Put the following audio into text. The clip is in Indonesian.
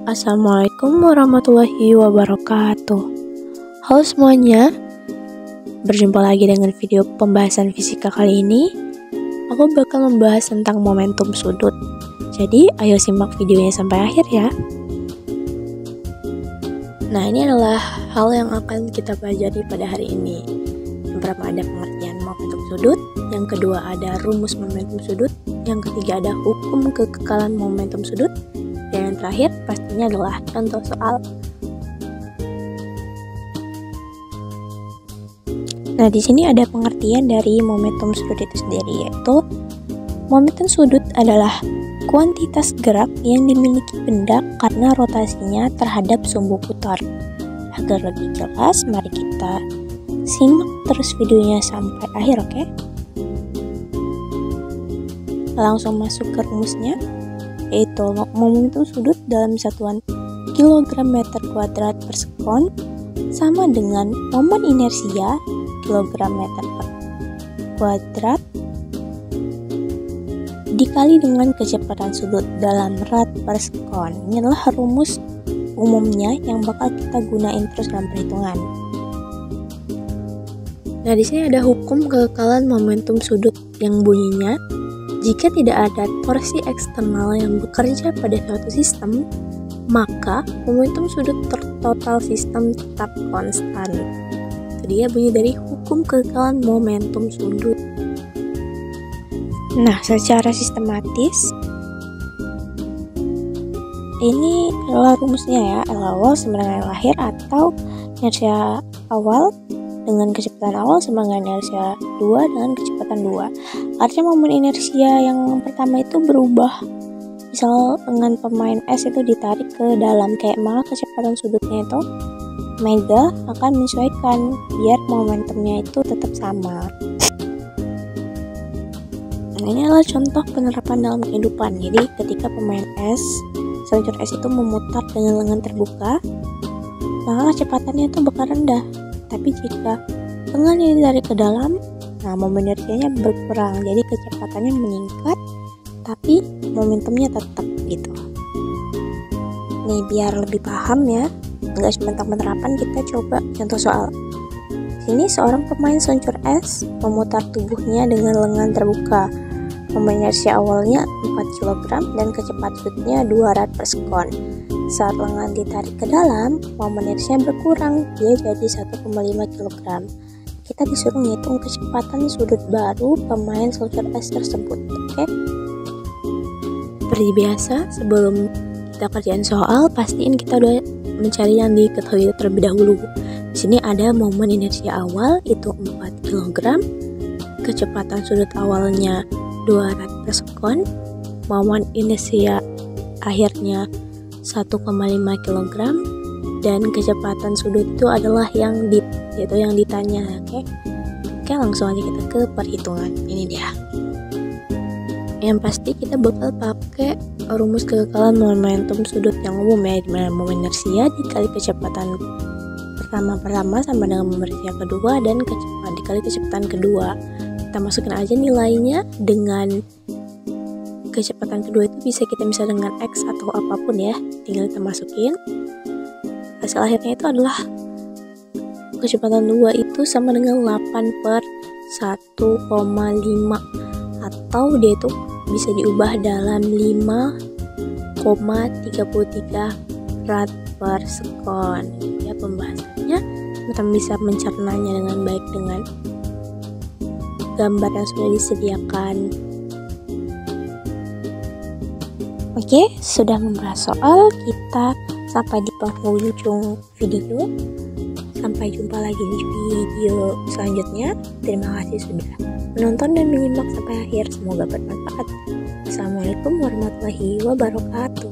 Assalamualaikum warahmatullahi wabarakatuh. Halo semuanya, berjumpa lagi dengan video pembahasan fisika kali ini. Aku bakal membahas tentang momentum sudut. Jadi ayo simak videonya sampai akhir ya. Nah, ini adalah hal yang akan kita pelajari pada hari ini. Yang pertama ada pengertian momentum sudut, yang kedua ada rumus momentum sudut, yang ketiga ada hukum kekekalan momentum sudut, dan yang terakhir pastinya adalah contoh soal. Nah, di sini ada pengertian dari momentum sudut itu sendiri, yaitu momentum sudut adalah kuantitas gerak yang dimiliki benda karena rotasinya terhadap sumbu putar. Agar lebih jelas, mari kita simak terus videonya sampai akhir, oke? Langsung masuk ke rumusnya, yaitu momentum sudut dalam satuan kilogram meter kuadrat per sekon sama dengan momen inersia kilogram meter per kuadrat dikali dengan kecepatan sudut dalam rad per sekon. Ini adalah rumus umumnya yang bakal kita gunain terus dalam perhitungan. Nah, di sini ada hukum kekekalan momentum sudut yang bunyinya, jika tidak ada torsi eksternal yang bekerja pada suatu sistem, maka momentum sudut total sistem tetap konstan. Itu dia bunyi dari hukum kekekalan momentum sudut. Nah, secara sistematis, ini adalah rumusnya ya, L awal sama dengan L akhir, atau inersia awal dengan kecepatan awal sama dengan inersia 2 dengan kecepatan 2. Artinya momen inersia yang pertama itu berubah. Misal dengan pemain es itu ditarik ke dalam, kayak maka kecepatan sudutnya itu omega akan menyesuaikan biar momentumnya itu tetap sama. Nah, ini adalah contoh penerapan dalam kehidupan. Jadi ketika pemain es, seluncur es itu memutar dengan lengan terbuka, maka kecepatannya itu bakal rendah. Tapi jika lengannya ditarik ke dalam, nah momen inersianya berkurang, jadi kecepatannya meningkat, tapi momentumnya tetap gitu. Nih biar lebih paham ya, nggak cuma tentang penerapan, kita coba contoh soal. Sini seorang pemain seluncur es memutar tubuhnya dengan lengan terbuka. Momen inersia awalnya 4 kg dan kecepatan sudutnya 2 rad per sekon. Saat lengan ditarik ke dalam, momen inersinya berkurang, dia jadi 1,5 kg. Kita disuruh ngitung kecepatan sudut baru pemain seluncur es tersebut, oke? Seperti biasa, sebelum kita kerjain soal, pastiin kita udah mencari yang diketahui terlebih dahulu. Di sini ada momen inersia awal itu 4 kg, kecepatan sudut awalnya 2 rad per sekon, momen inersia akhirnya 1,5 kg, dan kecepatan sudut itu adalah yang yaitu yang ditanya, oke? Oke, langsung aja kita ke perhitungan. Ini dia. Yang pasti kita bakal pakai rumus kekekalan momentum sudut yang umum ya, dimana momen inersia dikali kecepatan pertama sama dengan momen inersia kedua dan kecepatan dikali kecepatan kedua. Kita masukin aja nilainya dengan kecepatan kedua itu kita bisa dengan X atau apapun ya, tinggal kita masukin. Hasil akhirnya itu adalah kecepatan 2 itu sama dengan 8 per 1,5, atau dia itu bisa diubah dalam 5,33 rad per sekon. Ya, pembahasannya kita bisa mencernanya dengan baik dengan gambar yang sudah disediakan. Oke, sudah membahas soal, kita sampai di penghujung video. Sampai jumpa lagi di video selanjutnya. Terima kasih sudah menonton dan menyimak sampai akhir. Semoga bermanfaat. Assalamualaikum warahmatullahi wabarakatuh.